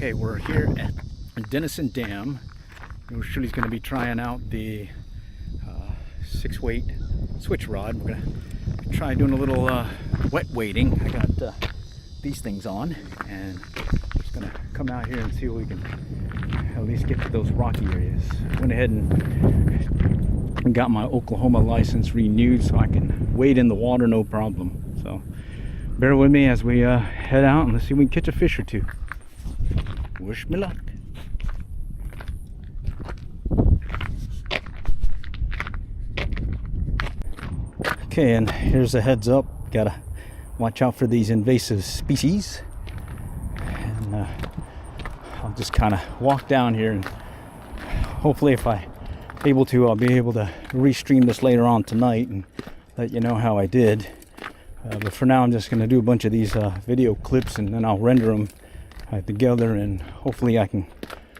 Okay, we're here at Denison Dam. Shirley's going to be trying out the 6-weight switch rod. We're going to try doing a little wet wading. I got these things on, and just going to come out here and see if we can at least get to those rocky areas. Went ahead and got my Oklahoma license renewed so I can wade in the water no problem. So bear with me as we head out and let's see if we can catch a fish or two. Wish me luck. Okay, and here's a heads up. Gotta watch out for these invasive species. And I'll just kind of walk down here, and hopefully if I'm able to, I'll be able to restream this later on tonight and let you know how I did. But for now, I'm just going to do a bunch of these video clips, and then I'll render them together, and hopefully I can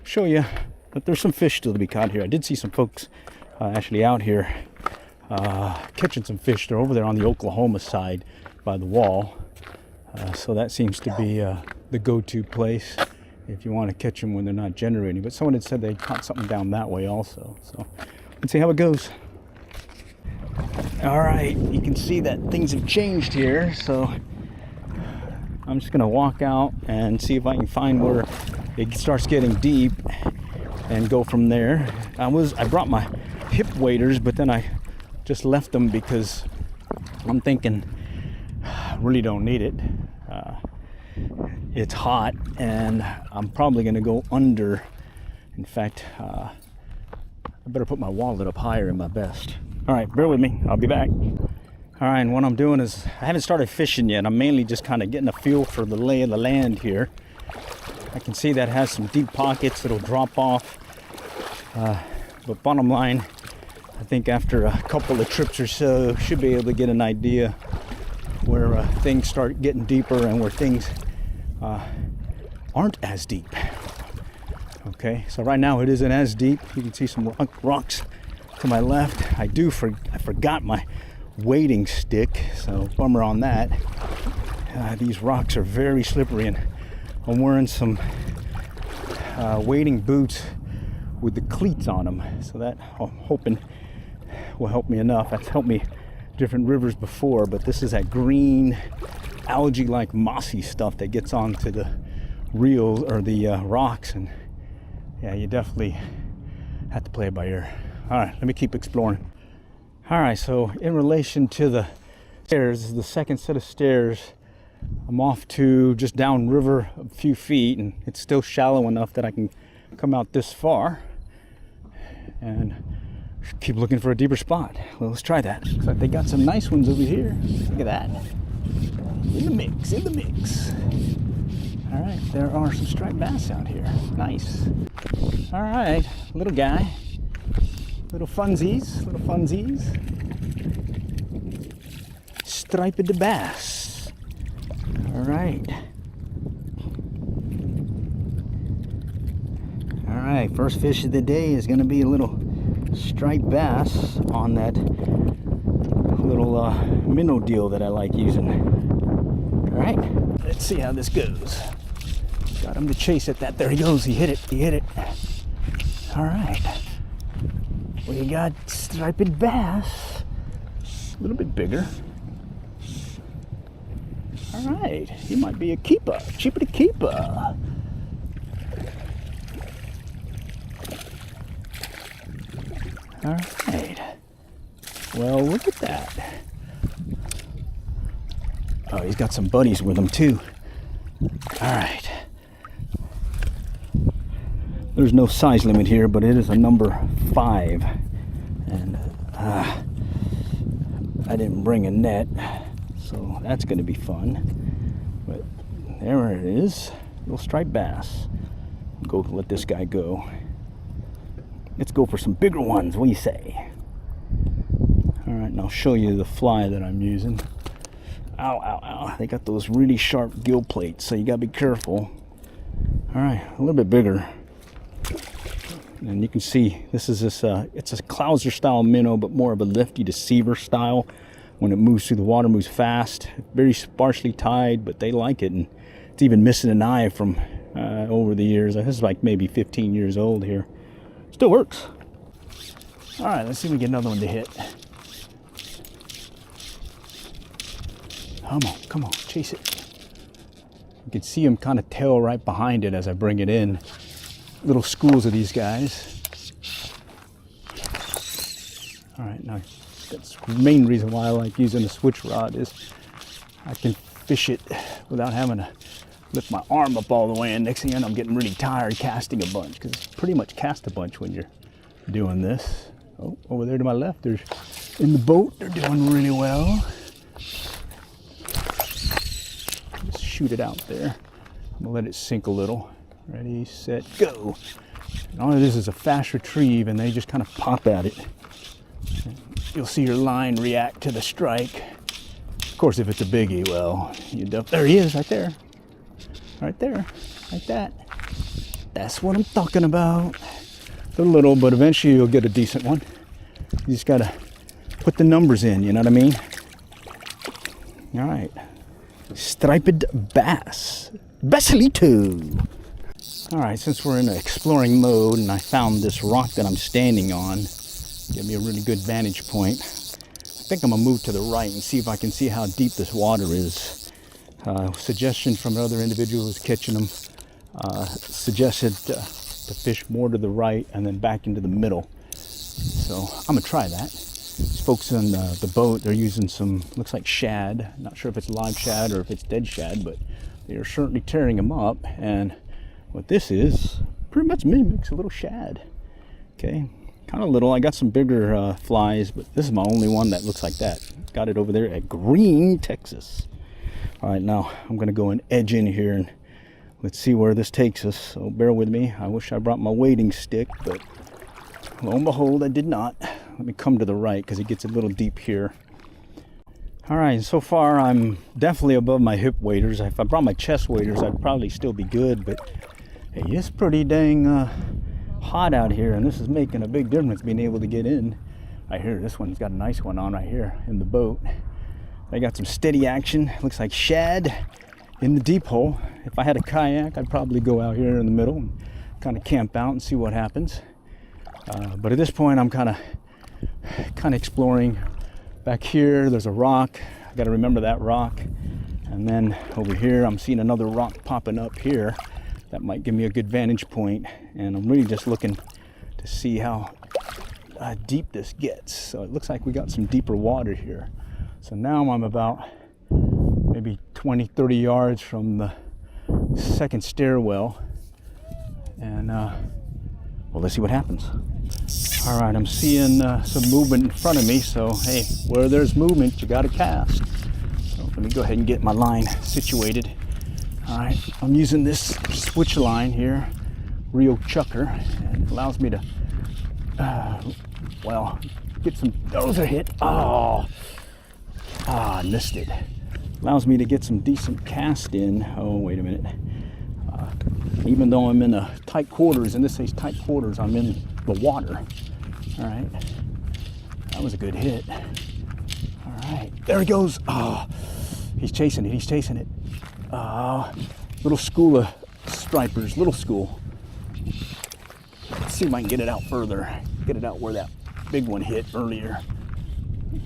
show you that there's some fish still to be caught here. I did see some folks actually out here catching some fish. They're over there on the Oklahoma side by the wall, so that seems to be the go-to place if you want to catch them when they're not generating. But someone had said they caught something down that way also, so let's see how it goes. All right, you can see that things have changed here, so I'm just gonna walk out and see if I can find where it starts getting deep and go from there. I brought my hip waders, but then I just left them because I'm thinking I really don't need it. It's hot and I'm probably gonna go under. In fact, I better put my wallet up higher in my vest. All right, bear with me, I'll be back. All right, and what I'm doing is I haven't started fishing yet. I'm mainly just kind of getting a feel for the lay of the land here. I can see that has some deep pockets that'll drop off. But bottom line, I think after a couple of trips or so, should be able to get an idea where things start getting deeper and where things aren't as deep. Okay, so right now it isn't as deep. You can see some rocks to my left. I forgot my wading stick, so bummer on that. These rocks are very slippery, and I'm wearing some wading boots with the cleats on them, so that I'm hoping will help me enough. That's helped me different rivers before, but this is that green algae like mossy stuff that gets onto the reels or the rocks, and yeah, you definitely have to play it by ear. All right, let me keep exploring. All right, so in relation to the stairs, this is the second set of stairs. I'm off to just downriver a few feet, and it's still shallow enough that I can come out this far and keep looking for a deeper spot. Well, let's try that. Looks like they got some nice ones over here. Look at that. In the mix, in the mix. All right, there are some striped bass out here. Nice. All right, little guy. Little funsies, little funsies. Striped bass. All right. All right, first fish of the day is gonna be a little striped bass on that little minnow deal that I like using. All right, let's see how this goes. Got him to chase it. There he goes, he hit it, he hit it. All right. We got striped bass, a little bit bigger. All right, he might be a keeper, cheaper to keeper. All right, well, look at that. Oh, he's got some buddies with him too. All right. There's no size limit here, but it is a number 5, and I didn't bring a net, so that's going to be fun. But there it is, little striped bass. Go let this guy go. Let's go for some bigger ones. What do you say? All right, and I'll show you the fly that I'm using. Ow, ow, ow! They got those really sharp gill plates, so you got to be careful. All right, a little bit bigger. And you can see this is it's a Clouser style minnow, but more of a lifty deceiver style. When it moves through the water, moves fast, very sparsely tied, but they like it, and it's even missing an eye from over the years. This is like maybe 15 years old here. Still works. All right, let's see if we can get another one to hit. Come on, chase it. You can see them kind of tail right behind it as I bring it in. Little schools of these guys. All right, now that's the main reason why I like using a switch rod is I can fish it without having to lift my arm up all the way. And next thing you know, I'm getting really tired casting a bunch, because it's pretty much cast a bunch when you're doing this. Oh, over there to my left, they're in the boat. They're doing really well. Just shoot it out there. I'm gonna let it sink a little. Ready, set, go. And all of this is a fast retrieve, and they just kind of pop at it. You'll see your line react to the strike. Of course, if it's a biggie, well, there he is, right there. Right there, like that. That's what I'm talking about. They're little, but eventually you'll get a decent one. You just gotta put the numbers in, you know what I mean? All right, striped bass, Basilito. All right, since we're in an exploring mode and I found this rock that I'm standing on, give me a really good vantage point. I think I'm gonna move to the right and see if I can see how deep this water is. Suggestion from another individual who's catching them suggested to fish more to the right and then back into the middle. So I'm gonna try that. These folks on the boat, they're using some, looks like shad. Not sure if it's live shad or if it's dead shad, but they are certainly tearing them up. And what this is pretty much mimics a little shad. Okay, kind of little. I got some bigger flies, but this is my only one that looks like that. Got it over there at Green, Texas. All right, now I'm gonna go and edge in here and let's see where this takes us. So bear with me. I wish I brought my wading stick, but lo and behold, I did not. Let me come to the right because it gets a little deep here. All right, so far I'm definitely above my hip waders. If I brought my chest waders, I'd probably still be good, but hey, it's pretty dang hot out here, and this is making a big difference being able to get in. Right here, this one's got a nice one on right here in the boat. I got some steady action. Looks like shad in the deep hole. If I had a kayak, I'd probably go out here in the middle and kind of camp out and see what happens. But at this point, I'm kind of exploring. Back here, there's a rock. I got to remember that rock. And then over here, I'm seeing another rock popping up here. That might give me a good vantage point. And I'm really just looking to see how deep this gets. So it looks like we got some deeper water here. So now I'm about maybe 20, 30 yards from the second stairwell. And well, let's see what happens. All right, I'm seeing some movement in front of me. So hey, where there's movement, you gotta cast. So let me go ahead and get my line situated. All right, I'm using this switch line here, Rio Chucker, and it allows me to, well, get some, those are hit. I missed it. Allows me to get some decent cast in. Oh, wait a minute. Even though I'm in the tight quarters, and this says tight quarters, I'm in the water. All right, that was a good hit. All right, there he goes. Oh, he's chasing it, he's chasing it. Little school of stripers, little school. Let's see if I can get it out further. Get it out where that big one hit earlier.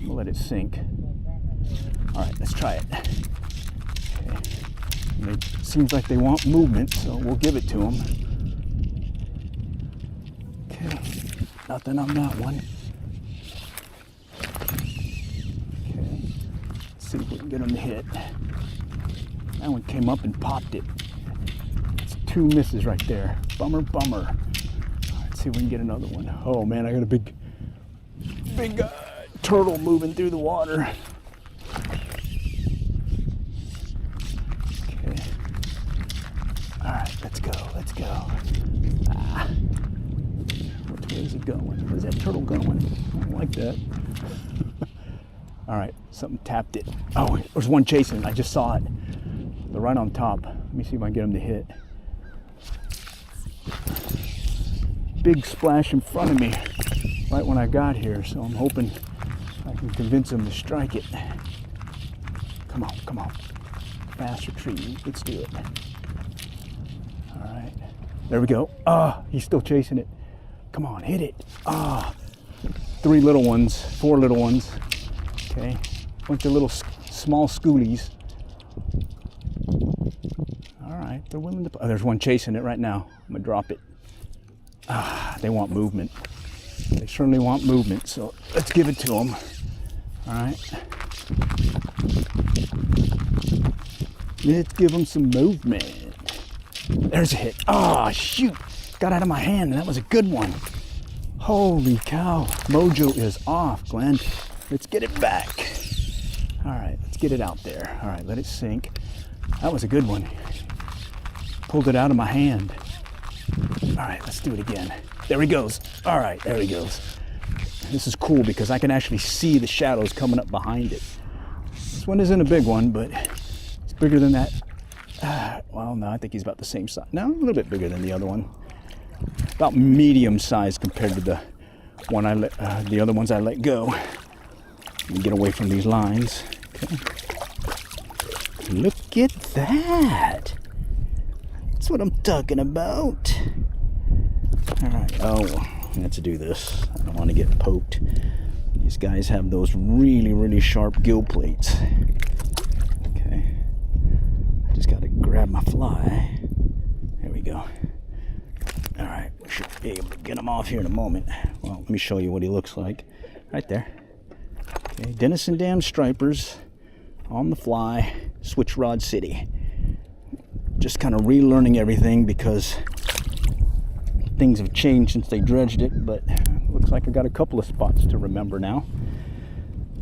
We'll let it sink. All right, let's try it. Okay. It seems like they want movement, so we'll give it to them. Okay, nothing on that one. Okay, let's see if we can get them to hit. That one came up and popped it. It's 2 misses right there. Bummer, bummer. All right, let's see if we can get another one. Oh man, I got a big turtle moving through the water. Okay. All right, let's go. Which way is it going? Where's that turtle going? I don't like that. All right, something tapped it. Oh, there's one chasing. I just saw it. They're right on top. Let me see if I can get them to hit. Big splash in front of me right when I got here, so I'm hoping I can convince them to strike it. Come on. Fast retrieve. Let's do it. All right, there we go. Ah, he's still chasing it. Come on, hit it. Ah, 3 little ones, 4 little ones. Okay, bunch of little small schoolies. All right, they're willing to. Oh, there's one chasing it right now. I'm gonna drop it. Ah, they want movement. They certainly want movement, so let's give it to them. All right. Let's give them some movement. There's a hit. Ah, shoot. Got out of my hand, and that was a good one. Holy cow. Mojo is off, Glenn. Let's get it back. All right, let's get it out there. All right, let it sink. That was a good one. Pulled it out of my hand. All right, let's do it again. There he goes. All right, there he goes. This is cool because I can actually see the shadows coming up behind it. This one isn't a big one, but it's bigger than that. Well, no, I think he's about the same size. No, a little bit bigger than the other one. About medium size compared to the one the other ones I let go. Let me get away from these lines. Okay. Look at that. That's what I'm talking about. All right. Oh, I have to do this. I don't want to get poked. These guys have those really, really sharp gill plates. Okay. I just got to grab my fly. There we go. All right. We should be able to get him off here in a moment. Well, let me show you what he looks like. Right there. Okay. Denison Dam stripers on the fly. Switch Rod City. Just kind of relearning everything because things have changed since they dredged it, but looks like I got a couple of spots to remember now.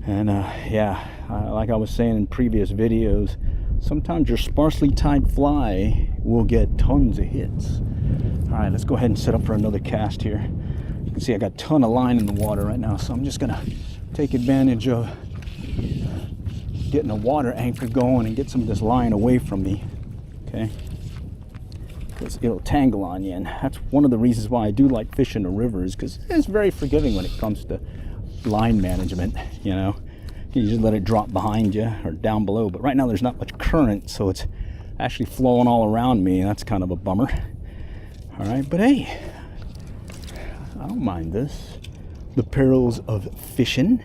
And yeah, like I was saying in previous videos, sometimes your sparsely tied fly will get tons of hits. All right, let's go ahead and set up for another cast here. You can see I got a ton of line in the water right now, so I'm just gonna take advantage of getting a water anchor going and get some of this line away from me. Okay, because it'll tangle on you, and that's one of the reasons why I do like fishing the rivers, because it's very forgiving when it comes to line management. You know, you just let it drop behind you or down below, but right now there's not much current, so it's actually flowing all around me, and that's kind of a bummer. All right, but hey, I don't mind this. The perils of fishing.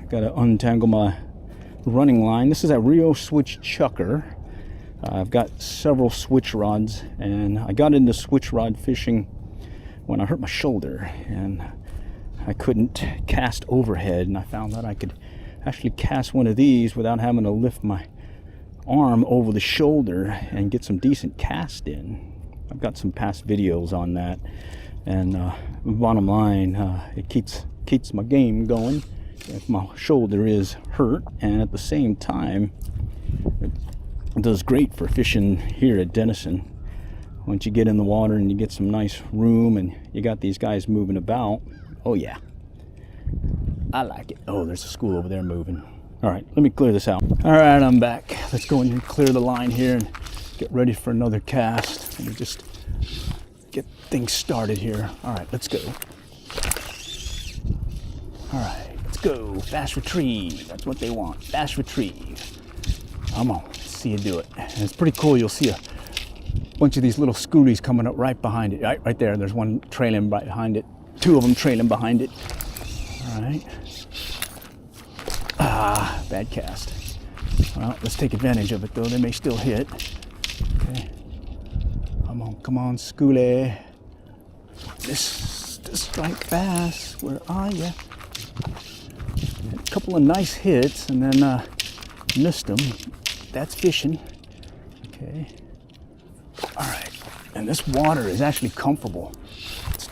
Got to untangle my running line. This is a Rio switch chucker. I've got several switch rods, and I got into switch rod fishing when I hurt my shoulder and I couldn't cast overhead, and I found that I could actually cast one of these without having to lift my arm over the shoulder and get some decent cast in. I've got some past videos on that, and bottom line, it keeps my game going if my shoulder is hurt, and at the same time it does great for fishing here at Denison. Once you get in the water and you get some nice room and you got these guys moving about, oh yeah, I like it. Oh, there's a school over there moving. All right, let me clear this out. All right, I'm back. Let's go and clear the line here and get ready for another cast. Let me just get things started here. All right, let's go. All right, let's go. Fast retrieve. That's what they want. Fast retrieve. Come on, let's see you do it. And it's pretty cool. You'll see a bunch of these little schoolies coming up right behind it. Right there. There's one trailing right behind it. 2 of them trailing behind it. All right. Ah, bad cast. Well, let's take advantage of it though. They may still hit. Okay. Come on, schoolie. This strike bass. Where are you? A couple of nice hits, and then missed them. That's fishing. Okay. All right. And this water is actually comfortable. It's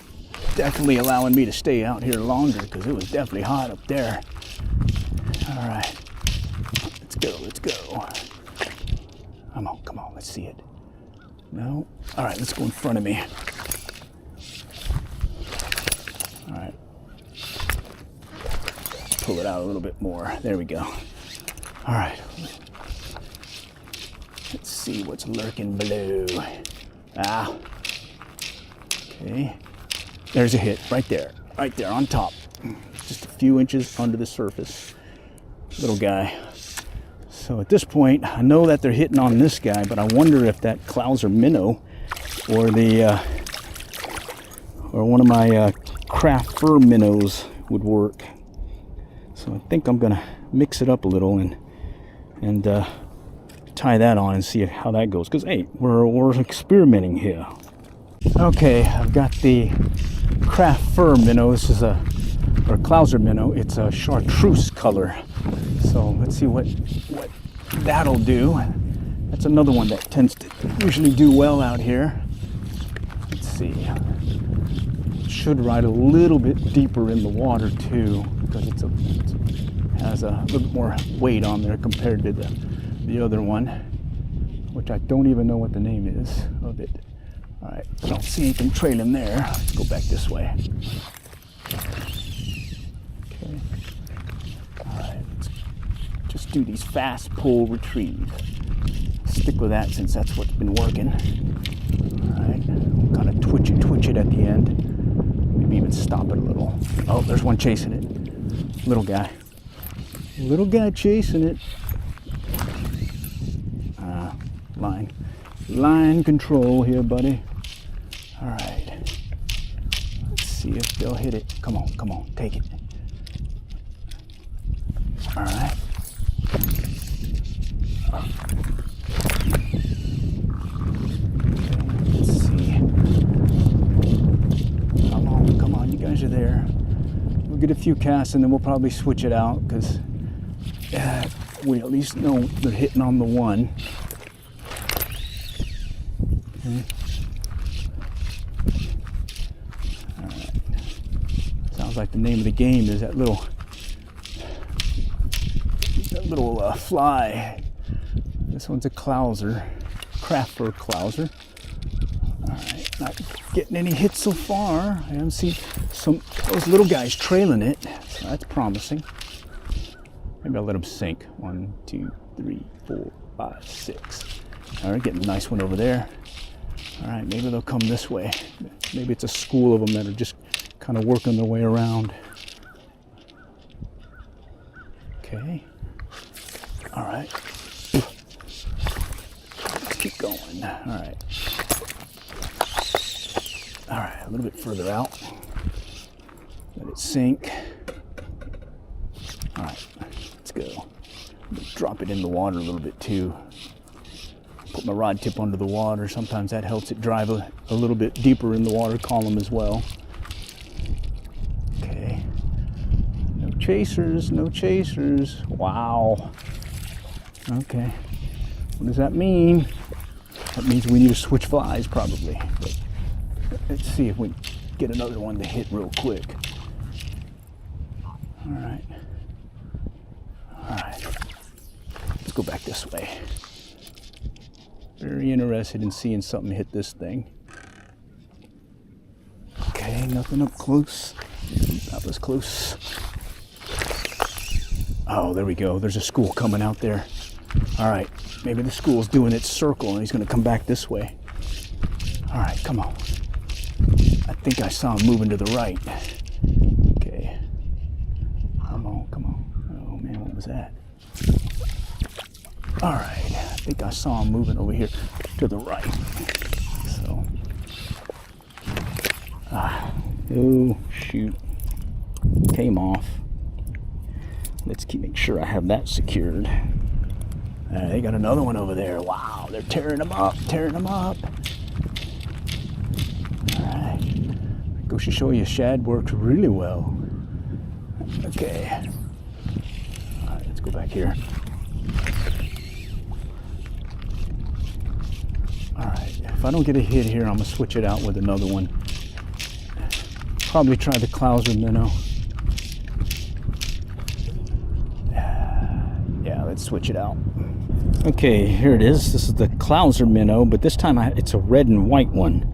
definitely allowing me to stay out here longer because it was definitely hot up there. All right. Let's go. Let's go. Come on. Let's see it. No. All right. Let's go in front of me. All right. Pull it out a little bit more. There we go. All right. Let's see what's lurking below. Ah. Okay. There's a hit right there on top. Just a few inches under the surface. Little guy. So at this point, I know that they're hitting on this guy, but I wonder if that Clouser minnow or the or one of my craft fur minnows would work. So I think I'm gonna mix it up a little and tie that on and see how that goes. Because hey, we're experimenting here. Okay, I've got the craft fur minnow. This is a Clouser minnow. It's a chartreuse color. So let's see what that'll do. That's another one that tends to usually do well out here. Let's see. It should ride a little bit deeper in the water too, because it has a little bit more weight on there compared to the other one, which I don't even know what the name is of it. All right, I don't see anything trailing there. Let's go back this way. Okay. All right, let's just do these fast pull retrieve. Stick with that since that's what's been working. All right, kind of twitch it at the end. Maybe even stop it a little. Oh, there's one chasing it. Little guy chasing it. Line control here, buddy. All right. Let's see if they'll hit it. Come on, take it. All right. Let's see. Come on, you guys are there. We'll get a few casts and then we'll probably switch it out because we at least know they're hitting on the one. Okay. All right. Sounds like the name of the game is that little fly. This one's a Clouser, craft fur Clouser. All right, not getting any hits so far. I haven't seen those little guys trailing it, so that's promising. Maybe I'll let them sink. 1, 2, 3, 4, 5, 6. All right, getting a nice one over there. All right, maybe they'll come this way. Maybe it's a school of them that are just kind of working their way around. Okay. All right. Let's keep going. All right. All right, a little bit further out. Let it sink. All right, let's go. Drop it in the water a little bit too. Put my rod tip under the water. Sometimes that helps it drive a little bit deeper in the water column as well. Okay. No chasers, no chasers. Wow. Okay. What does that mean? That means we need to switch flies probably. But let's see if we get another one to hit real quick. All right. All right. Let's go back this way. Very interested in seeing something hit this thing. Okay, nothing up close. That was close. Oh, there we go. There's a school coming out there. All right, maybe the school's doing its circle and he's gonna come back this way. All right, come on. I think I saw him moving to the right. Okay. Come on. Oh man, what was that? All right, I think I saw him moving over here to the right. So, oh shoot, came off. Let's make sure I have that secured. They got another one over there. Wow, they're tearing them up. All right, goes to show you shad works really well. Okay, all right, let's go back here. All right, if I don't get a hit here, I'm gonna switch it out with another one. Probably try the Clouser minnow. Yeah, let's switch it out. Okay, here it is. This is the Clouser minnow, but this time it's a red and white one.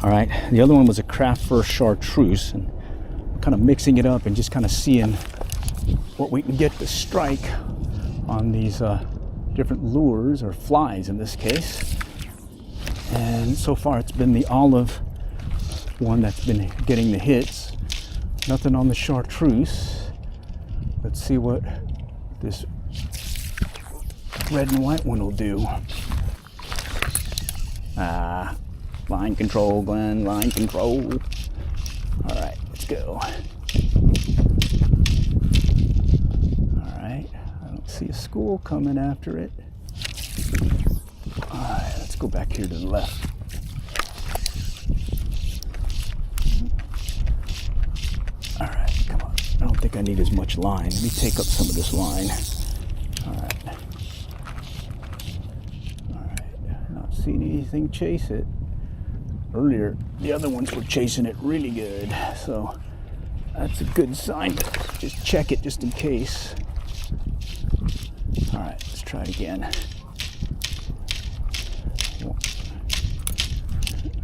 All right, the other one was a craft fur chartreuse, and kind of mixing it up and just kind of seeing what we can get to strike on these different lures, or flies in this case. And so far it's been the olive one that's been getting the hits. Nothing on the chartreuse. Let's see what this red and white one will do. Line control, Glenn, line control. All right, let's go. All right, I don't see a school coming after it. All right, let's go back here to the left. All right, come on. I don't think I need as much line. Let me take up some of this line. All right. All right, not seeing anything chase it. Earlier, the other ones were chasing it really good, so that's a good sign. Just check it just in case. All right, let's try it again. All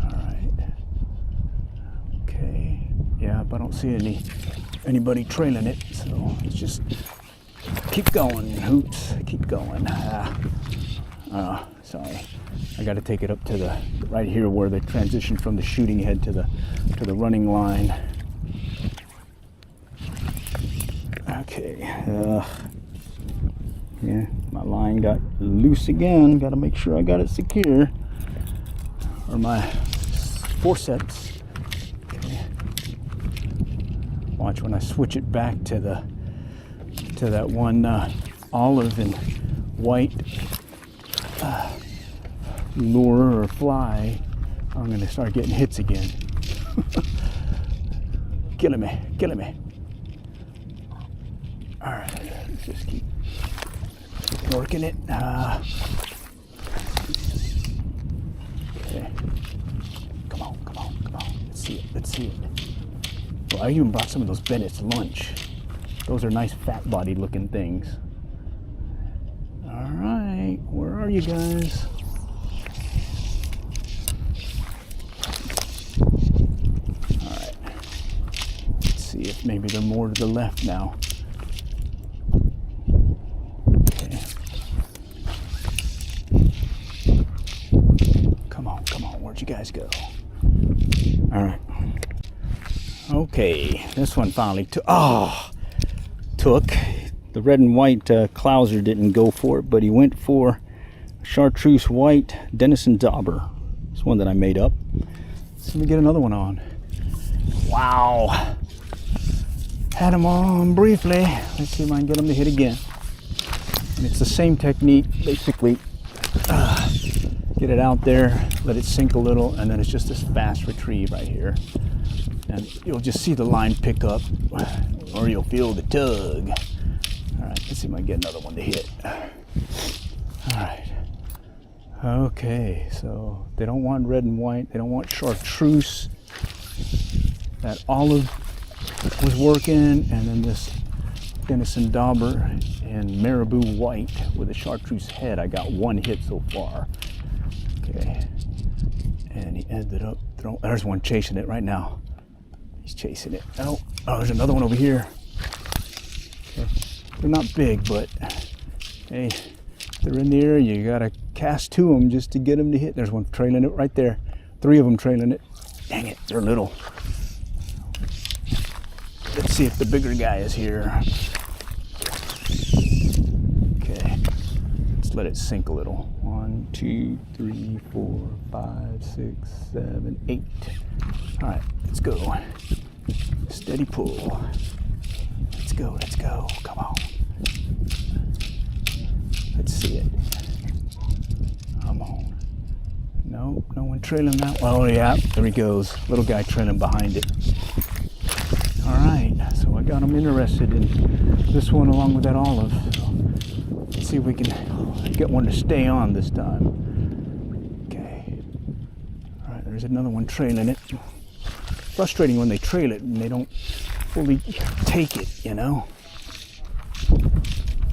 right. Okay. Yeah, but I don't see anybody trailing it, so let's just keep going, Hoops. Keep going. Sorry. I got to take it up to the right here where they transition from the shooting head to the running line. Okay. Yeah, my line got loose again. Got to make sure I got it secure. Or my forceps. Okay. Watch when I switch it back to that one olive and white lure or fly, I'm going to start getting hits again. Killing me. All right, let's just keep working it. Okay. Come on. Let's see it. Well, I even brought some of those Bennett's lunch. Those are nice fat-bodied looking things. All right, where are you guys? See if maybe they're more to the left now. Okay. Come on, where'd you guys go? All right. Okay, this one finally took. The red and white Clouser didn't go for it, but he went for chartreuse white Denison dauber. It's one that I made up. So let me get another one on. Wow. Had him on briefly. Let's see if I can get him to hit again. And it's the same technique, basically. Get it out there, let it sink a little, and then it's just this fast retrieve right here. And you'll just see the line pick up, or you'll feel the tug. All right, let's see if I can get another one to hit. All right. Okay, so they don't want red and white. They don't want chartreuse. That olive was working, and then this Denison dauber and marabou white with a chartreuse head. I got one hit so far. Okay, and he ended up throwing. There's one chasing it right now. He's chasing it. Oh, there's another one over here. Okay. They're not big, but hey, if they're in the air, you gotta cast to them just to get them to hit. There's one trailing it right there. 3 of them trailing it. Dang it, they're little. Let's see if the bigger guy is here. Okay, let's let it sink a little. 1, 2, 3, 4, 5, 6, 7, 8. All right, let's go. Steady pull. Let's go. Come on. Let's see it. Come on. No one trailing that. Oh yeah, there he goes. Little guy trailing behind it. All right, so I got him interested in this one along with that olive. So let's see if we can get one to stay on this time. Okay. All right, there's another one trailing it. Frustrating when they trail it and they don't fully take it, you know. All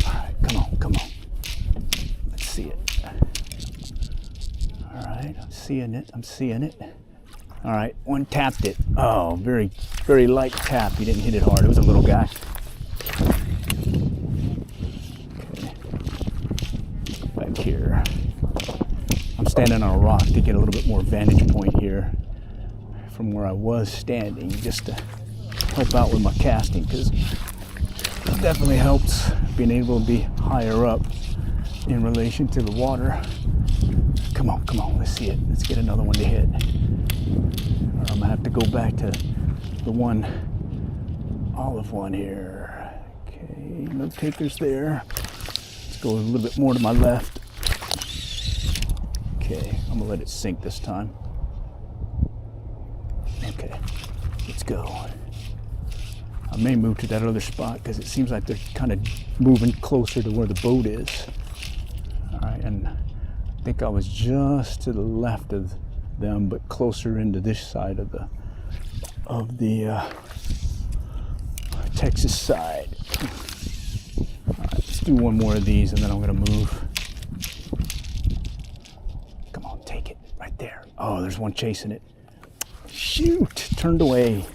right, come on. Let's see it. All right, I'm seeing it. All right, one tapped it. Oh, very, very light tap. He didn't hit it hard. It was a little guy. Okay. Back here. I'm standing on a rock to get a little bit more vantage point here from where I was standing, just to help out with my casting, because it definitely helps being able to be higher up in relation to the water. Come on, let's see it. Let's get another one to hit. Or I'm gonna have to go back to the one, olive one here. Okay, no takers there. Let's go a little bit more to my left. Okay, I'm gonna let it sink this time. Okay, let's go. I may move to that other spot because it seems like they're kind of moving closer to where the boat is. All right, and I think I was just to the left of them, but closer into this side of the Texas side. All right, let's do one more of these, and then I'm gonna move. Come on, take it right there. Oh, there's one chasing it. Shoot, turned away.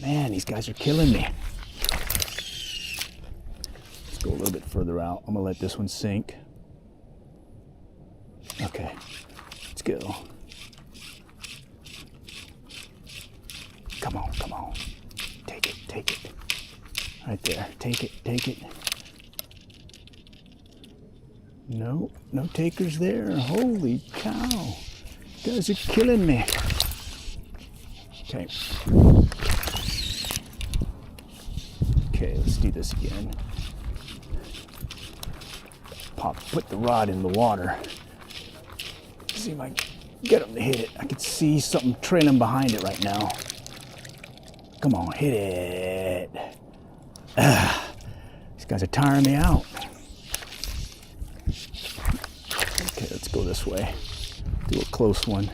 Man, these guys are killing me. Let's go a little bit further out. I'm gonna let this one sink. Okay, let's go. Come on. Take it. Right there, take it. No takers there. Holy cow. You guys are killing me. Okay, let's do this again. Put the rod in the water. See if I can get him to hit it. I can see something trailing behind it right now. Come on, hit it. These guys are tiring me out. Okay, let's go this way. Do a close one.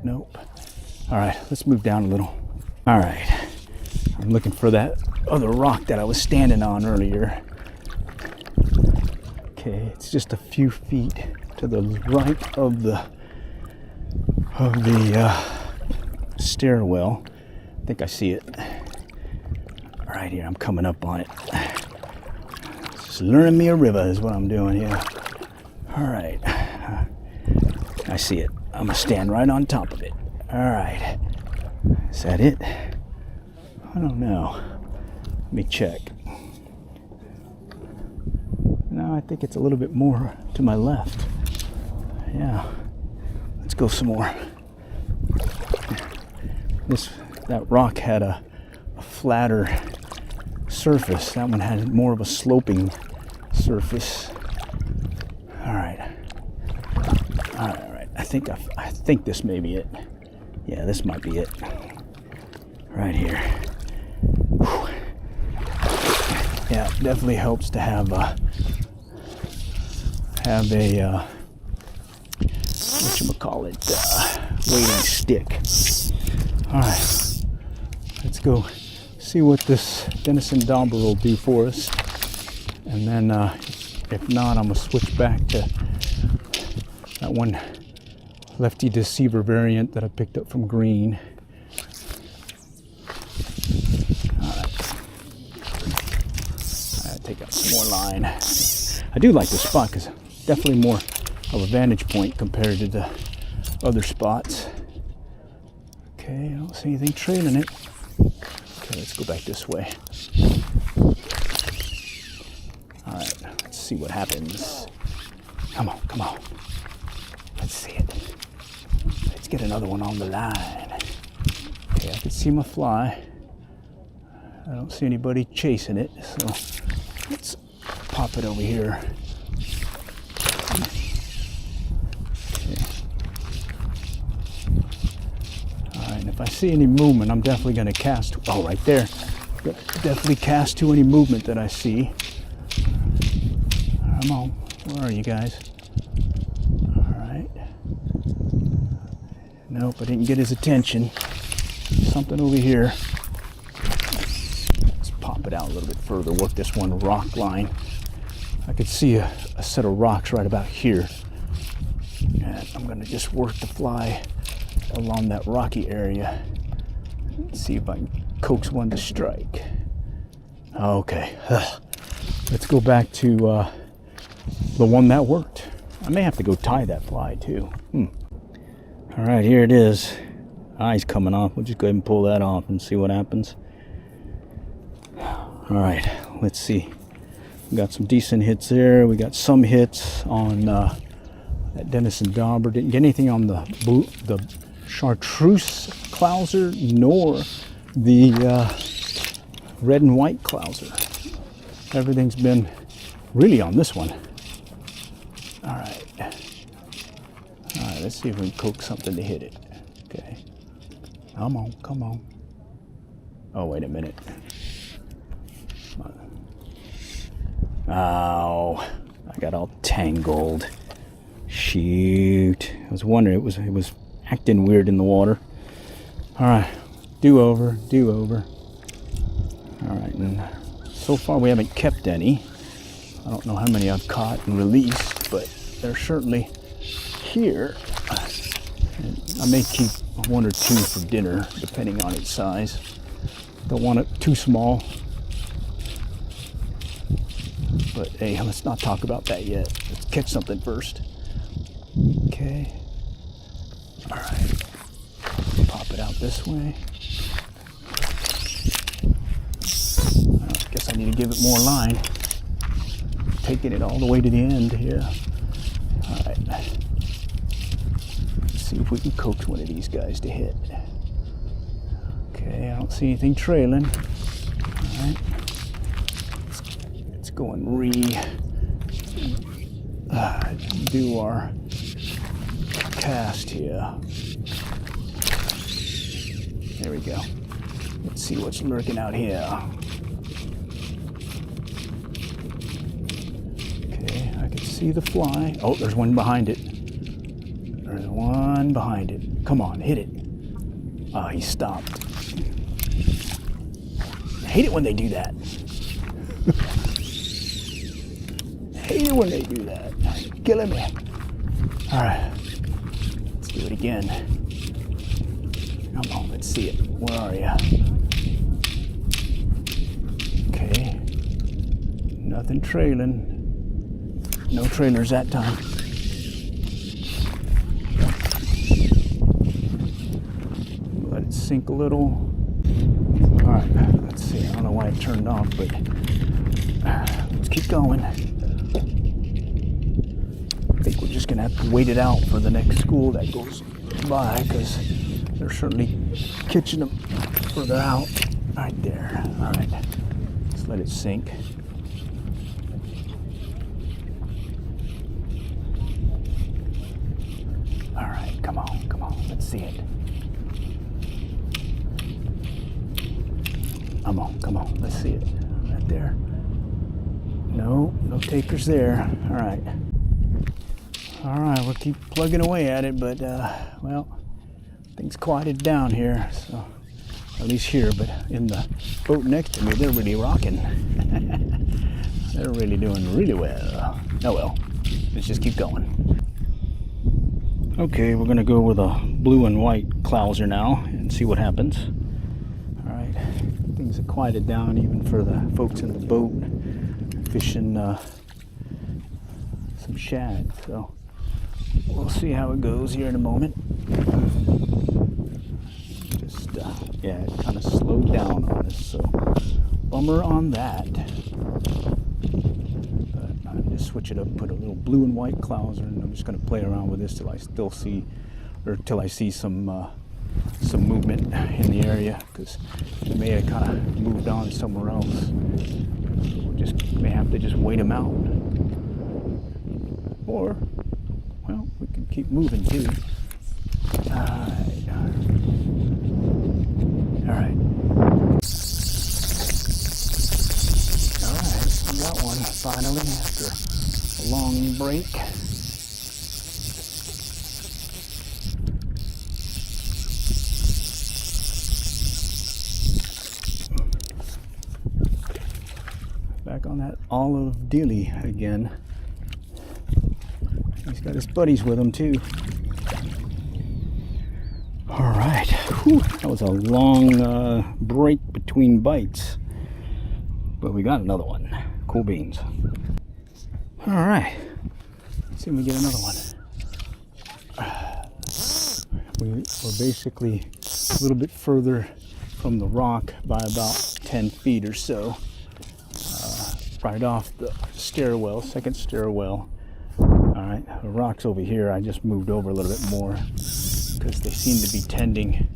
Nope. All right, let's move down a little. All right, I'm looking for that other rock that I was standing on earlier. Okay, it's just a few feet to the right of the stairwell. I think I see it. Right here, I'm coming up on it. Just learning me a river is what I'm doing here. All right, I see it. I'm gonna stand right on top of it. All right, is that it? I don't know. Let me check. No, I think it's a little bit more to my left. Yeah, let's go some more. That rock had a flatter surface. That one had more of a sloping surface. All right. I think this may be it. Yeah, this might be it. Right here. Whew. Yeah, it definitely helps to have a whatchamacallit, weighting stick. All right, let's go see what this Denison dauber will do for us, and then if not, I'm gonna switch back to that one lefty deceiver variant that I picked up from Green. All right, take out some more line. I do like this spot because definitely more of a vantage point compared to the other spots. Okay, I don't see anything trailing it. Okay, let's go back this way. All right, let's see what happens. Come on. Let's see it. Let's get another one on the line. Okay, I can see my fly. I don't see anybody chasing it, so let's pop it over here. Okay. All right, and if I see any movement, I'm definitely going to cast. Oh, right there. Definitely cast to any movement that I see. Come on, where are you guys? Nope, I didn't get his attention. Something over here. Let's pop it out a little bit further, work this one rock line. I could see a set of rocks right about here. And I'm gonna just work the fly along that rocky area. Let's see if I can coax one to strike. Okay, let's go back to the one that worked. I may have to go tie that fly too. All right, here it is. Eye's coming off. We'll just go ahead and pull that off and see what happens. All right, let's see. We got some decent hits there. We got some hits on that Denison dauber. Didn't get anything on the chartreuse clouser nor the red and white clouser. Everything's been really on this one. All right, let's see if we can coax something to hit it. Okay, come on, come on. Oh, wait a minute. Oh, I got all tangled. Shoot. I was wondering, it was acting weird in the water. All right, do over. All right, and so far we haven't kept any. I don't know how many I've caught and released, but they're certainly here. And I may keep one or two for dinner, depending on its size. Don't want it too small. But hey, let's not talk about that yet. Let's catch something first. Okay. All right. Pop it out this way. I guess I need to give it more line. Taking it all the way to the end here. All right. Let's see if we can coax one of these guys to hit. Okay, I don't see anything trailing. All right. Let's go and do our cast here. There we go. Let's see what's lurking out here. Okay, I can see the fly. Oh, there's one behind it. There's one behind it. Come on, hit it. Oh, he stopped. I hate it when they do that. Hate it when they do that. Killing me. All right, let's do it again. Come on, let's see it. Where are you? Okay, nothing trailing. No trailers that time. Let it sink a little. All right, let's see. I don't know why it turned off, but let's keep going. I think we're just gonna have to wait it out for the next school that goes by, because they're certainly catching them further out. Right there. All right, let's let it sink. All right, come on, let's see it. Come on, let's see it. Right there. No takers there. All right, we'll keep plugging away at it, but well, things quieted down here, so at least here. But in the boat next to me, they're really rocking. They're really doing really well. Oh well, let's just keep going. Okay, we're gonna go with a blue and white clouser now and see what happens. All right, things have quieted down even for the folks in the boat fishing some shad. So we'll see how it goes here in a moment. Just yeah, it kind of slowed down on us, so bummer on that. But I'll just switch it up, put a little blue and white clouser, and I'm just going to play around with this till I see some movement in the area, because it may have kind of moved on somewhere else. So we may have to just wait them out, or well, we can keep moving too. All right, we got one finally after a long break. Back on that olive dilly again. He's got his buddies with him too. All right, whew, that was a long break between bites, but we got another one. Cool beans. All right, let's see if we get another one. We're basically a little bit further from the rock by about 10 feet or so. right off the stairwell, second stairwell. All right, the rocks over here, I just moved over a little bit more because they seem to be tending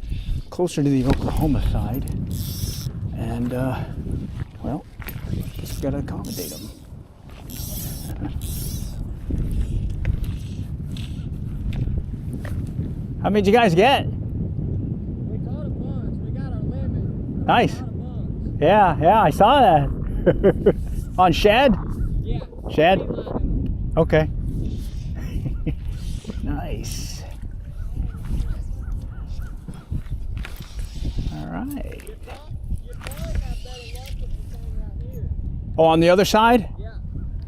closer to the Oklahoma side. And, well, just got to accommodate them. How many did you guys get? We caught a bunch. We got our limit. Nice. Yeah, I saw that. On shad? Yeah. Shad? Okay. Nice. All right. You probably have better luck with the thing right here. Oh, on the other side? Yeah.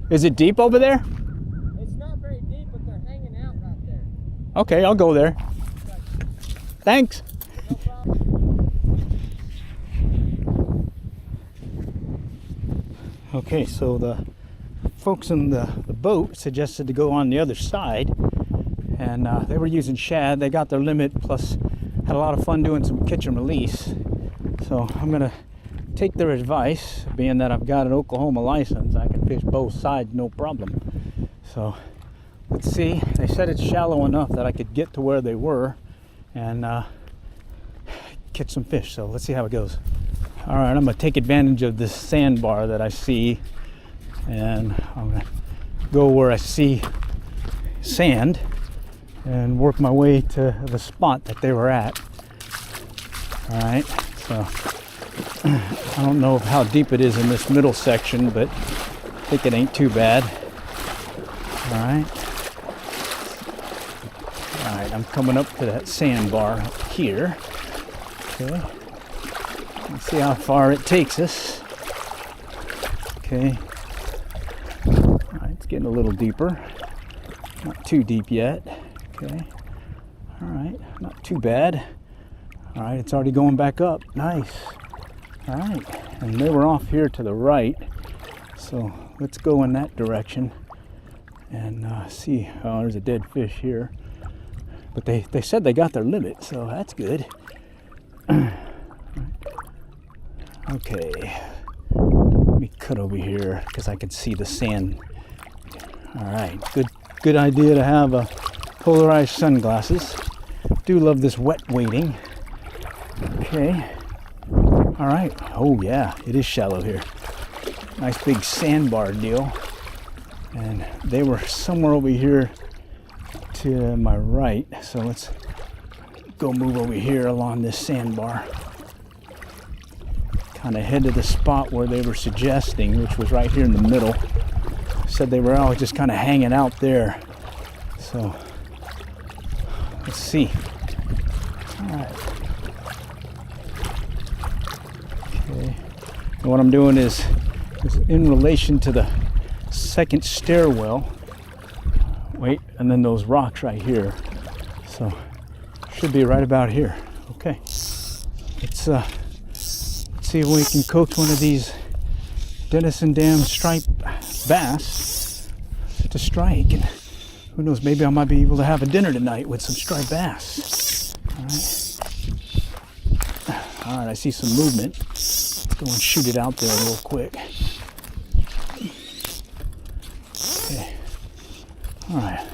Is it deep over there? It's not very deep, but they're hanging out right there. Okay, I'll go there. Thanks. No problem. Okay, so the folks in the boat suggested to go on the other side, and they were using shad. They got their limit, plus had a lot of fun doing some catch and release. So I'm gonna take their advice, being that I've got an Oklahoma license. I can fish both sides, no problem. So let's see. They said it's shallow enough that I could get to where they were and catch some fish. So let's see how it goes. All right, I'm gonna take advantage of this sandbar that I see, and I'm gonna go where I see sand and work my way to the spot that they were at. All right, so I don't know how deep it is in this middle section, but I think it ain't too bad. All right. All right, I'm coming up to that sandbar up here. Okay. Let's see how far it takes us. Okay. All right, it's getting a little deeper. Not too deep yet. Okay. All right, not too bad. All right, it's already going back up. Nice. All right, and they were off here to the right. So let's go in that direction and see. Oh, there's a dead fish here. But they said they got their limit, so that's good. Okay, let me cut over here because I can see the sand. All right, good idea to have polarized sunglasses. Do love this wet wading. Okay, all right. Oh yeah, it is shallow here. Nice big sandbar deal. And they were somewhere over here to my right. So let's go move over here along this sandbar. Kind of head to the spot where they were suggesting, which was right here in the middle. Said they were all just kind of hanging out there. So let's see. All right. Okay. And what I'm doing is in relation to the second stairwell. Wait, and then those rocks right here. So should be right about here. Okay. Let's see if we can coax one of these Denison Dam striped bass to strike. And who knows, maybe I might be able to have a dinner tonight with some striped bass. All right, I see some movement. Let's go and shoot it out there real quick. Okay. All right.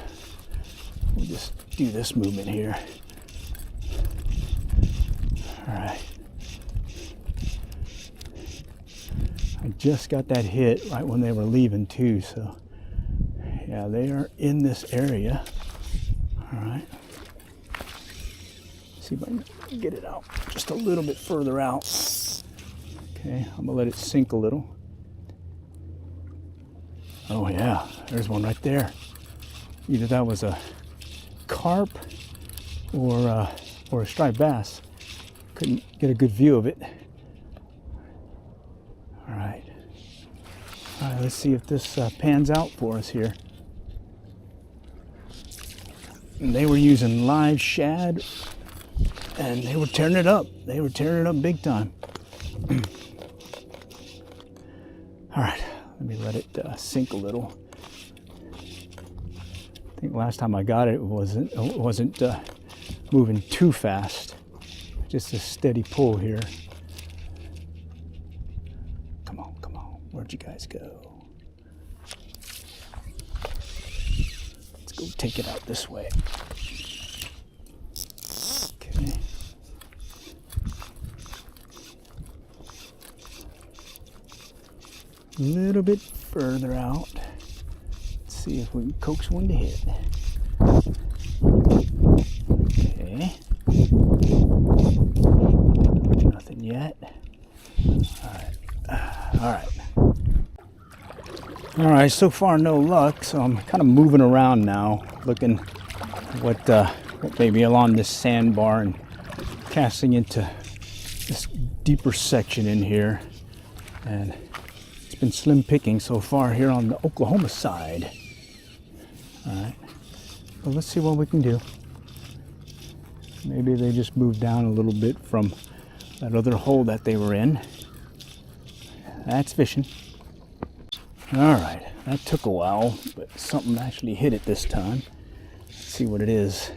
We'll just do this movement here. All right. I just got that hit right when they were leaving too, so yeah, they are in this area. All right. See if I can get it out just a little bit further out. Okay, I'm gonna let it sink a little. Oh yeah, there's one right there. Either that was a carp or a striped bass. Couldn't get a good view of it. All right, let's see if this pans out for us here. And they were using live shad, and they were tearing it up. They were tearing it up big time. All right, let me let it sink a little. I think last time I got it, it wasn't moving too fast. Just a steady pull here. Come on. Where'd you guys go? Let's go take it out this way. Okay. A little bit further out. Let's see if we can coax one to hit. Okay. Nothing yet. All right, so far no luck, so I'm kind of moving around now, looking what may be along this sandbar and casting into this deeper section in here. And it's been slim picking so far here on the Oklahoma side. All right, well, let's see what we can do. Maybe they just moved down a little bit from that other hole that they were in. That's fishing. All right, that took a while, but something actually hit it this time. Let's see what it is.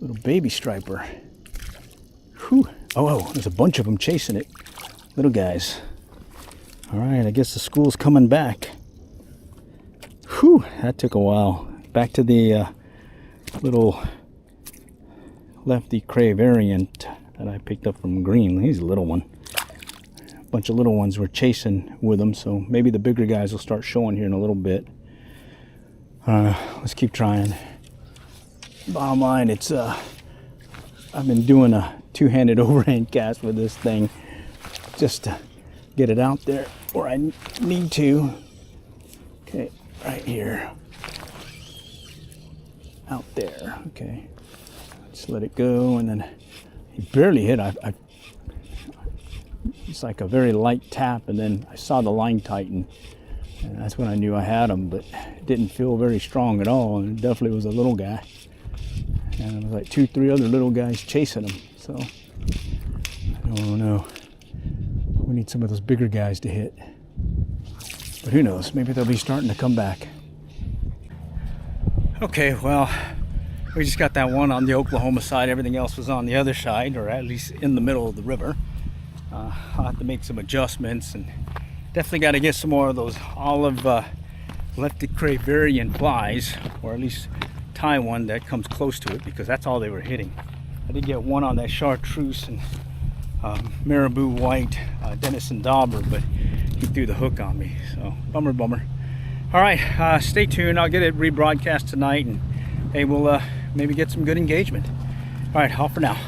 Little baby striper. Whew. Oh, there's a bunch of them chasing it. Little guys. All right, I guess the school's coming back. Whew, that took a while. Back to the little lefty cray variant that I picked up from Green. He's a little one. A bunch of little ones were chasing with them, so maybe the bigger guys will start showing here in a little bit. Let's keep trying. Bottom line, it's I've been doing a two-handed overhand cast with this thing just to get it out there where I need to. Okay, right here. Out there. Okay, just let it go, and then he barely hit. It's like a very light tap, and then I saw the line tighten, and that's when I knew I had him, but it didn't feel very strong at all, and it definitely was a little guy. And it was like 2-3 other little guys chasing him, so I don't know. We need some of those bigger guys to hit. But who knows, maybe they'll be starting to come back. Okay, well, we just got that one on the Oklahoma side. Everything else was on the other side, or at least in the middle of the river. I'll have to make some adjustments, and definitely got to get some more of those olive lefty cray variant flies, or at least tie one that comes close to it, because that's all they were hitting. I did get one on that chartreuse and marabou white Denison dauber, but he threw the hook on me, so bummer. All right, stay tuned. I'll get it rebroadcast tonight, and hey, we'll maybe get some good engagement. All right, off for now.